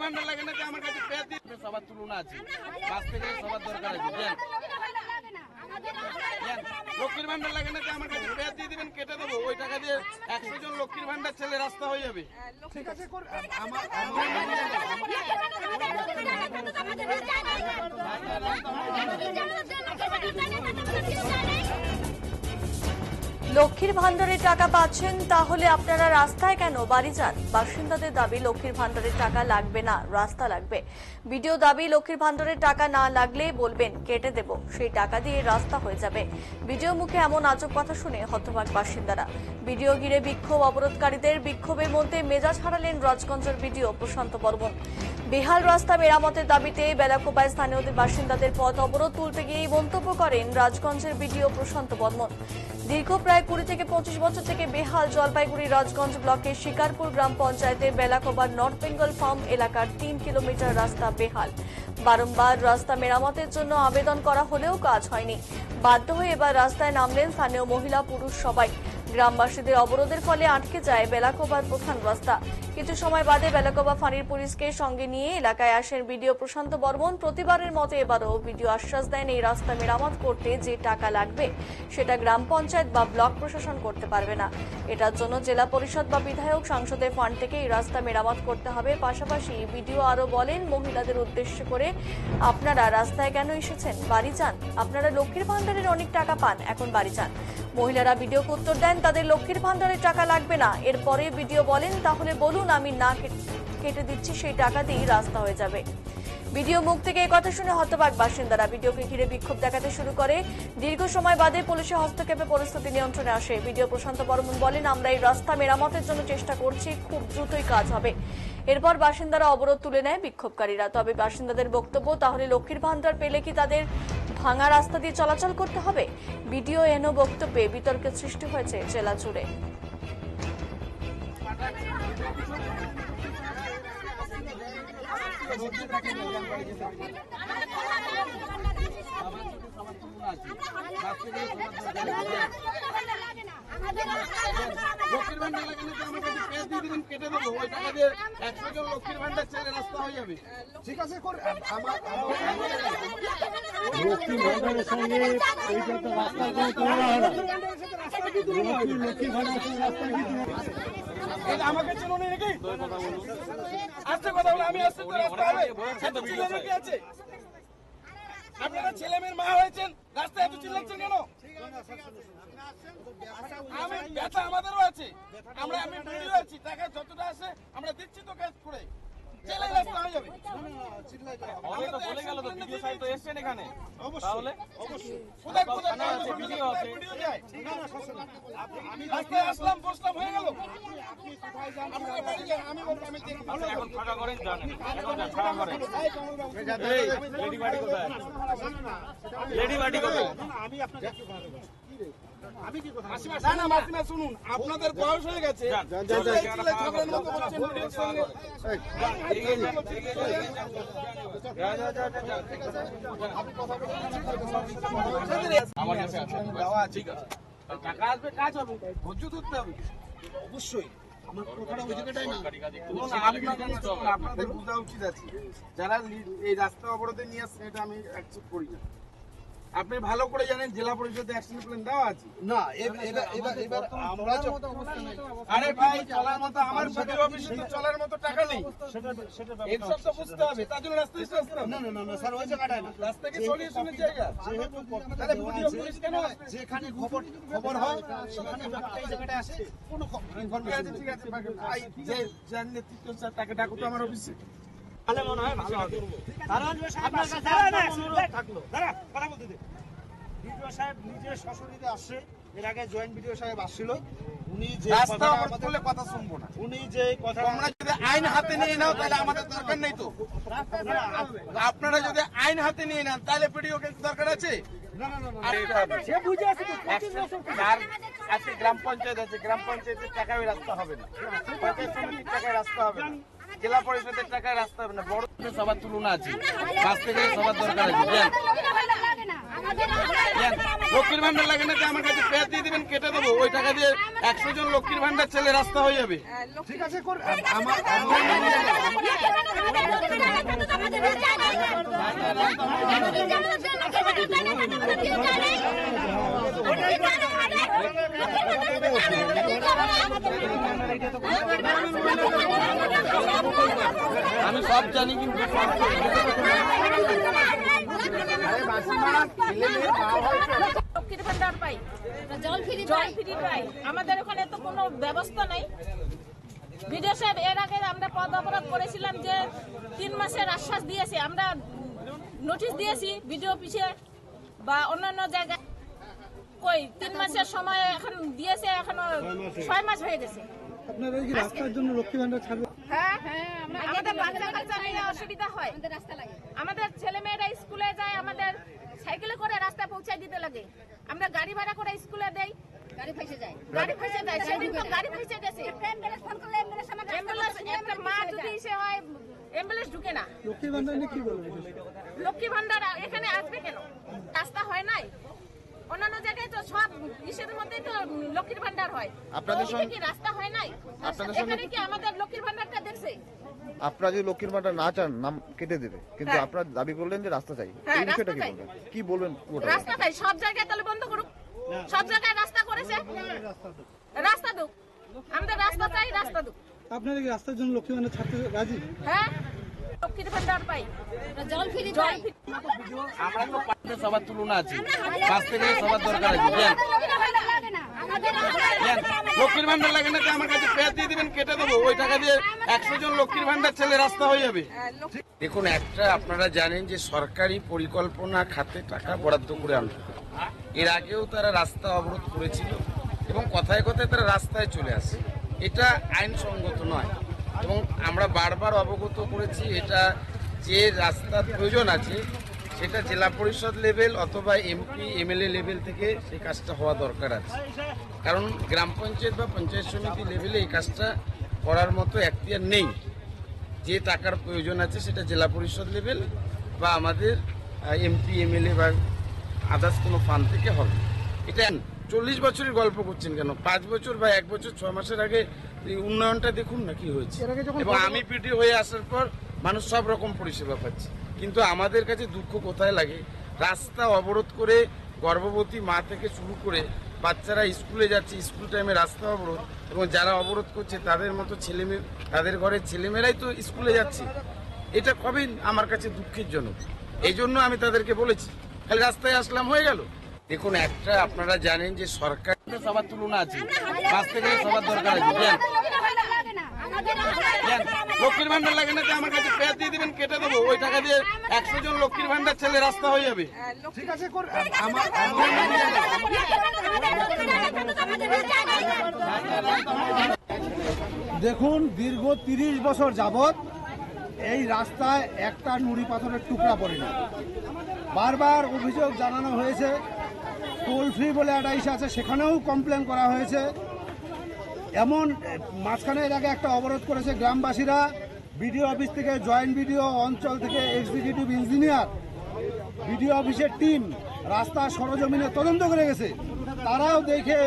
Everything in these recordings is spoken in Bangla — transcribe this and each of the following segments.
ভান্ডার লাগে না, আমার কাছে পেয়ে দিতে সবার তুলনা আছে, বাস থেকে সবার দরকার আছে। লক্ষ্মীর ভান্ডার লাগে না, আমার কাছে পেয়ে দিয়ে দিবেন, কেটে দেবো, ওই টাকা দিয়ে 100 জন লক্ষ্মীর ভান্ডার ছেলে রাস্তা হয়ে যাবে। ঠিক আছে, লক্ষ্মীর ভান্ডারের টাকা পাচ্ছেন, তাহলে আপনারা রাস্তায় কেন? বাড়ি যান। বাসিন্দাদের দাবি লক্ষ্মীর ভান্ডারের টাকা লাগবে না, রাস্তা লাগবে। বিডিও দাবি লক্ষ্মীর ভান্ডারের টাকা না লাগলে বলবেন, কেটে দেব, সেই টাকা দিয়ে রাস্তা হয়ে যাবে। বিডিও মুখে এমন আজব কথা শুনে হতবাক বাসিন্দারা। বিডিও ঘিরে বিক্ষোভ, অবরোধকারীদের বিক্ষোভের মধ্যে মেজাজ হারালেন রাজগঞ্জের বিডিও প্রশান্ত বর্মন। বেহাল রাস্তা মেরামতের দাবিতে বেলাকোবায় স্থানীয়দের বাসিন্দাদের পথ অবরোধ তুলতে গিয়েই মন্তব্য করেন রাজগঞ্জের বিডিও প্রশান্ত বর্মন। দীর্ঘ প্রায় 20 থেকে 25 বছর থেকে বেহাল জলপাইগুড়ি রাজগঞ্জ ব্লকের শিকারপুর গ্রাম পঞ্চায়েতের বেলাকোবার নর্থ বেঙ্গল ফার্ম এলাকার 3 কিলোমিটার রাস্তা বেহাল। বারংবার রাস্তা মেরামতের জন্য আবেদন করা হলেও কাজ হয়নি। বাধ্য হয়ে এবার রাস্তায় নামলেন স্থানীয় মহিলা পুরুষ সবাই। গ্রামবাসীদের অবরোধের ফলে আটকে যায় বেলাকোবার প্রধান রাস্তা। কিছু সময় বাদে বেলাকোবা ফাঁড়ির পুলিশকে সঙ্গে নিয়ে এলাকায় আসেন বিডিও প্রশান্ত বর্মন। প্রতিবারের মতো এবারও বিডিও আশ্বাস দেন, এই রাস্তা মেরামত করতে যে টাকা লাগবে সেটা গ্রাম পঞ্চায়েত বা ব্লক প্রশাসন করতে পারবে না। এটার জন্য জেলা পরিষদ বা বিধায়ক সাংসদের ফান্ড থেকে এই রাস্তা মেরামত করতে হবে। পাশাপাশি বিডিও আরও বলেন, মহিলাদের উদ্দেশ্য করে, আপনারা রাস্তায় কেন এসেছেন? বাড়ি যান। আপনারা লক্ষ্মীর ভান্ডারের অনেক টাকা পান, এখন বাড়ি যান। মহিলারা বিডিওকে উত্তর দেন, তাদের লক্ষ্মীর ভান্ডারের টাকা লাগবে না। এরপরে বিডিও বলেন, তাহলে বলুন, আমি না কেটে দিচ্ছি, সেই টাকা দিয়ে রাস্তা হয়ে যাবে। বিডিও মুখ থেকে এই কথা শুনে হতবাক বাসিন্দারা বিডিওকে ঘিরে বিক্ষোভ দেখাতে শুরু করে। দীর্ঘ সময় বাদে পুলিশের হস্তক্ষেপে পরিস্থিতি নিয়ন্ত্রণে আসে। বিডিও প্রশান্ত বর্মন বলেন, আমরা এই রাস্তা মেরামতের জন্য চেষ্টা করছি, খুব দ্রুতই কাজ হবে। এরপর বাসিন্দারা অবরোধ তুলে নেয় বিক্ষোভকারীরা। তবে বাসিন্দাদের বক্তব্য, তাহলে লক্ষ্মীর ভান্ডার পেলে কি তাদের ভাঙা রাস্তা দিয়ে চলাচল করতে হবে? বিডিও এনো বক্তব্যে বিতর্কের সৃষ্টি হয়েছে জেলা জুড়ে। লক্ষ্মীর ভান্ডার লাগে না, আমার কাছে পেয়ে দিয়ে দিবেন, কেটে দেবো, ওই টাকা দিয়ে 100 জন লক্ষ্মীর ভান্ডার ছেলে রাস্তা হয়ে যাবে। ঠিক আছে, লক্ষ্মীর ভান্ডারের সঙ্গে এইটা তো রাস্তার কোনো তুলনা হয় না। লক্ষ্মীর ভান্ডারের সঙ্গে রাস্তার কি আমাকে চেনো নেই নাকি? আসছে কথা বলে আমি আসছে, আছে আপনারা ছেলে মেয়ের মা হয়েছেন, রাস্তায় এত চিল্লাচ্ছেন কেন? আমি ব্যথা আমাদেরও আছে, আমি ভিডিও আছি, টাকা যতটা আসে আমরা দিচ্ছি তো কাজ করে, ছেলে রাস্তা হয়ে যাবে। বলে গেল তো ভিডিও সাহেব তো এসেছেন এখানে, তাহলে অবশ্যই কোথায় ভিডিও আছে, ভিডিও যায়। আমি রাস্তায় আসলাম, বসলাম, হয়ে গেল। আমি এখন ফাঁকা করেন, জানেন এখন ফাঁকা করেন। এই লেডি বাড়ি কোথায়? লেডি বাড়ি কোথায়? আমি আপনাকে শুনুন, আপনাদের বয়স হয়ে গেছে, আমার কাছে আছে, ঠিক আছে, টাকা আসবে, কাজ হবে, ধৈর্য ধরতে হবে অবশ্যই। আমার কথাটা ওই জায়গাটাই না, আপনাদের বোঝা উচিত আছে। যারা এই রাস্তা অবরোধে নিয়ে আসছে, এটা আমি অ্যাকসেপ্ট করি না। আপনি ভালো করে জানেন জেলা পরিষদে অ্যাকশন প্ল্যান দেওয়া আছে না। আমরা আরে ভাই, চলার মতো আমার বিডিও অফিসে তো চলার মতো টাকা নেই, এই সব তো বুঝতে হবে। তার জন্য রাস্তা দিতে আসতে হবে। না স্যার, ওই জায়গাটায় না, রাস্তা কি সলিউশনের জায়গা। তাহলে বিডিও পুলিশ কেন আসবে? যেখানে খবর হয় সেখানে এই জায়গাটায় আসে কোনো ইনফরমেশন। ঠিক আছে, ভাই যে যার নেতৃত্ব স্যার তাকে ডাকো তো আমার অফিসে, তাহলে মনে হয় ভালো হবে। কারণ আপনার কাছে থাকলো দাঁড়া কথা বলতে দে। বিডিও সাহেব নিজে সশরীরে আসছে, এর আগে জয়েন্ট বিডিও সাহেব আসছিল। উনি যে কথা শুনবো না, উনি যে কথা, তোমরা যদি আইন হাতে নিয়ে নাও তাহলে আমাদের দরকার নেই তো। আপনারা যদি আইন হাতে নিয়ে নেন তাহলে বিডিও কে দরকার আছে? আজকে গ্রাম পঞ্চায়েত আছে, গ্রাম পঞ্চায়েতের টাকায় রাস্তা হবে না, পঞ্চায়েত সমিতির টাকায় রাস্তা হবে না, জেলা পরিষদের টাকায় রাস্তা হবে না। বড় সবার তুলনা আছে, বাস থেকে সবার দরকার আছে। লক্ষ্মীর ভান্ডার লাগে না, আমার কাছে পেঁয়াজ দিয়ে দিবেন, কেটে দেবো, ওই টাকা দিয়ে 100 জন লক্ষ্মীর ভান্ডার ছেলে রাস্তা হয়ে যাবে। ঠিক আছে, আমি সব জানি, কিন্তু লক্ষ্মীর ভান্ডার পাই, জল ফ্রি পাই, আমাদের ওখানে তো কোনো ব্যবস্থা নাই। ভিডিও সাহেব এর আগে আমরা পদ অবরোধ করেছিলাম যে 3 মাসের আশ্বাস দিয়েছে, আমরা নোটিশ দিয়েছি ভিডিও অফিসে বা অন্যান্য জায়গায়, কই 3 মাসের সময় এখন দিয়েছে, এখনো 6 মাস হয়ে গেছে। আপনারা কি রাস্তার জন্য লক্ষ্মী ভান্ডার ছাড়বে? হ্যাঁ, আমাদের বাচ্চা কাচ্চা নিয়ে অসুবিধা হয়, আমাদের ছেলে মেয়েরা স্কুলে যায়, আমাদের সাইকেলে করে রাস্তা পৌঁছায় দিতে লাগে, আমরা গাড়ি ভাড়া করে স্কুলে দেই, গাড়ি ফেসে যায়, সেদিন তো গাড়ি ফেসে গেছে, একটা মা যদি সে হয় অ্যাম্বুলেন্স ঢুকে না। লক্ষ্মী ভান্ডার নিয়ে কি বলবেন? লক্ষ্মী ভান্ডার এখানে আসবে কেন? রাস্তা হয় নাই, অন্যান্য জায়গায় তো সব ইসের মধ্যে তো লক্ষ্মীর ভান্ডার হয়, আপনাদের সঙ্গে কি রাস্তা হয় নাই? এখানে কি আমাদের লক্ষ্মীর ভান্ডারটা দেখছে? আপনারা যদি লক্ষ্মীর ভান্ডার না চান নাম কেটে দেবে, কিন্তু আপনারা দাবি করলেন যে রাস্তা চাই, এই বিষয়টা কি বলবেন? কি বলবেন? রাস্তা চাই, সব জায়গায় তাহলে বন্ধ করুক, সব জায়গায় রাস্তা করেছে, রাস্তা দুক, আমাদের রাস্তা চাই, রাস্তা দুক। আপনারা কি রাস্তার জন্য লক্ষ্মী ভান্ডার ছাড়তে রাজি? হ্যাঁ, লক্ষ্মীর ভান্ডার পাই, জল ফ্রি আমরা তো পাশে সবার তুলনা আছে, পাশ থেকে সবার দরকার আছে। লক্ষ্মীর ভান্ডার লাগে না, আমার কাছে পেঁয়াজ দিয়ে দিবেন, কেটে দেবো, ওই টাকা দিয়ে 100 জন লক্ষ্মীর ভান্ডার ছেলে রাস্তা হয়ে যাবে। দেখুন, একটা আপনারা জানেন যে সরকারি পরিকল্পনা খাতে টাকা বরাদ্দ করে আনতে, এর আগেও তারা রাস্তা অবরোধ করেছিল এবং কথায় কথায় তারা রাস্তায় চলে আসে, এটা আইনসঙ্গত নয় এবং আমরা বারবার অবগত করেছি, এটা যে রাস্তার প্রয়োজন আছে সেটা জেলা পরিষদ লেভেল অথবা এমপি এমএলএ লেভেল থেকে সেই কাজটা হওয়া দরকার আছে, কারণ গ্রাম পঞ্চায়েত বা পঞ্চায়েত সমিতি লেভেলে এই কাজটা করার মতো এখতিয়ার নেই। যে টাকার প্রয়োজন আছে সেটা জেলা পরিষদ লেভেল বা আমাদের এমপি এমএলএ বা আদার্স কোনো ফান্ড থেকে হবে। এটা 40 বছরের গল্প করছেন কেন? 5 বছর বা 1 বছর 6 মাসের আগে এই উন্নয়নটা দেখুন না কি হয়েছে। এবং আমি পিটি হয়ে আসার পর মানুষ সব রকম পরিষেবা পাচ্ছে, কিন্তু আমাদের কাছে দুঃখ কোথায় লাগে, রাস্তা অবরোধ করে গর্ভবতী মা থেকে শুরু করে বাচ্চারা স্কুলে যাচ্ছে, স্কুল টাইমে রাস্তা অবরোধ, এবং যারা অবরোধ করছে তাদের মতো ছেলেমেয়ে, তাদের ঘরের ছেলেমেয়েরাই তো স্কুলে যাচ্ছে। এটা কবে আমার কাছে দুঃখের জন্য, এই জন্য আমি তাদেরকে বলেছি খালি রাস্তায় আসলাম হয়ে গেল। দেখুন, একটা আপনারা জানেন যে সরকার সবার তুলনা আছে, পাশ থেকে সবার দরকার আছে। লক্ষ্মীর ভান্ডার লাগে না, আমার কাছে পেঁয়াজ দিয়ে দিবেন, কেটে দেবো, ওই টাকা দিয়ে 100 জন লক্ষ্মীর ভান্ডার ছেলে রাস্তা হয়ে যাবে। ঠিক আছে, দেখুন, দীর্ঘ 30 বছর যাবত এই রাস্তায় একটা নুড়ি পাথরের টুকরা পড়েনি। বারবার অভিযোগ জানানো হয়েছে, টোল ফ্রি বলে একটা ইস্যু আছে, সেখানেও কমপ্লেন করা হয়েছে। এমন মাঝখানে এর আগে একটা অবরোধ করেছে গ্রামবাসীরা, বিডিও অফিস থেকে, জয়েন্ট বিডিও অঞ্চল থেকে এক্সিকিউটিভ ইঞ্জিনিয়ার, বিডিও অফিসের টিম রাস্তা সরজমিনে তদন্ত করে গেছে। তারাও দেখে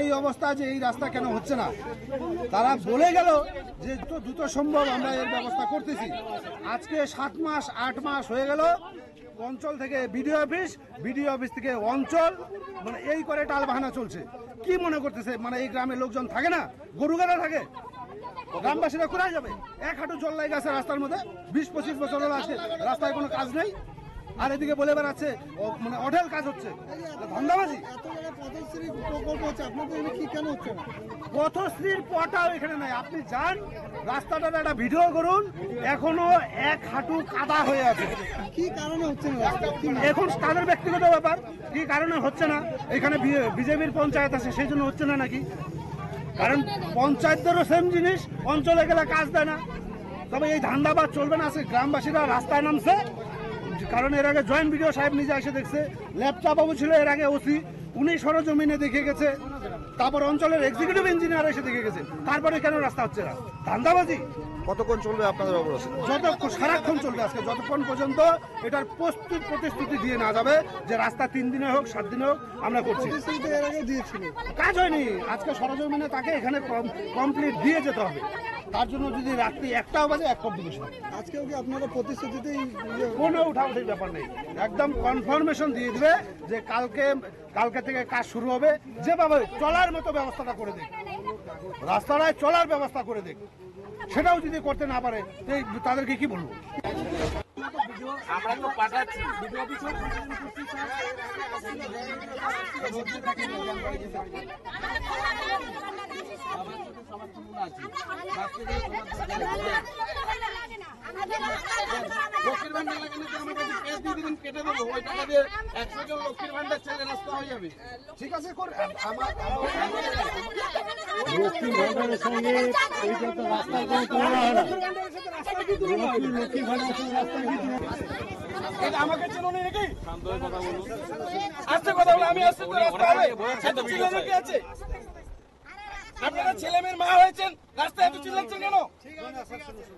এই অবস্থা যে এই রাস্তা কেন হচ্ছে না, তারা বলে গেল যে যত দ্রুত সম্ভব আমরা এর ব্যবস্থা করতেছি। আজকে 7 মাস 8 মাস হয়ে গেল, অঞ্চল থেকে বিডিও অফিস থেকে অঞ্চল, মানে এই করে টাল বাহানা চলছে। কি মনে করতেছে, মানে এই গ্রামের লোকজন থাকে না, গরু গাড়া থাকে, গ্রামবাসীরা কোথায় যাবে? 1 হাঁটু জল লাগে আছে রাস্তার মধ্যে, 20-25 বছর হলো আজকে রাস্তায় কোনো কাজ নেই, আর এদিকে বলে বেড়াচ্ছে মানে অঢেল কাজ হচ্ছে, ধান্দাবাজি। পথশ্রীর পটাও এখানে নাই, আপনি যান রাস্তাটার একটা ভিডিও করুন, এখনো 1 হাঁটু কাদা হয়ে আছে। কি কারণে হচ্ছে না? এখন তাদের ব্যক্তিগত ব্যাপার, কি কারণে হচ্ছে না। এখানে বিজেপির পঞ্চায়েত আছে সেই জন্য হচ্ছে না নাকি? কারণ পঞ্চায়েতদেরও সেম জিনিস, অঞ্চলে গেলে কাজ দেয় না। তবে এই ধান্দাবাজ চলবে না। আছে গ্রামবাসীরা রাস্তায় নামছে, কারণ এর আগে জয়েন্ট বিডিও সাহেব নিজে এসে দেখছে, ল্যাপটপ বাবু ছিল এর আগে ওসি, উনি সরজমিনে দেখে গেছে। তারপর অঞ্চলের এক্সিকিউটিভ ইঞ্জিনিয়ার এসে দেখে গেছে, তারপরে কেন রাস্তা হচ্ছে না? ধান্দাবাজি। কতক্ষণ চলবে আপনাদের অবরোধ? যতক্ষণ সারাক্ষণ চলবে আজকে, যতক্ষণ পর্যন্ত এটার প্রতিশ্রুতি দিয়ে না যাবে যে রাস্তা 3 দিনে হোক 7 দিনে হোক আমরা করছি। এর আগে দিয়েছিল, কাজ হয়নি। আজকে সরজমিনে তাকে এখানে কমপ্লিট দিয়ে যেতে হবে। তার জন্য যদি রাত্রি 1টাও বাজে 1 পর দিবস হবে। আজকেও কি আপনারা প্রতিশ্রুতিতেই কোনো উঠাউঠির ব্যাপার নেই, একদম কনফার্মেশন দিয়ে দিবে যে কালকে থেকে কাজ শুরু হবে। যেভাবে চলার মতো ব্যবস্থাটা করে দেখ, রাস্তাটায় চলার ব্যবস্থা করে দেখ, সেটাও যদি করতে না পারে তাদেরকে কি বলবো? আমরা তো পাঠাচ্ছি লক্ষ্মীর ভান্ডার লাগানো তো আমার কাছে কেস দিয়ে দিবেন, কেটে দেবো। ওই টাকা দিয়ে 100 জন লক্ষ্মীর ভান্ডার ছেলে রাস্তা হয়ে যাবে। ঠিক আছে, আমার লক্ষ্মীর ভান্ডারের সঙ্গে এইটা তো রাস্তার কোনো তুলনা হয় না। লক্ষ্মীর ভান্ডারের সঙ্গে রাস্তার কি তুলনা? এটা আমাকে চিনুনি নাকি? আস্তে কথা বলে আমি আসতে তো রাস্তা হবে। এত চিল্লানো কি আছে? আপনারা ছেলে মেয়ের মা হয়েছেন, রাস্তায় এত চিল্লাচ্ছেন কেন?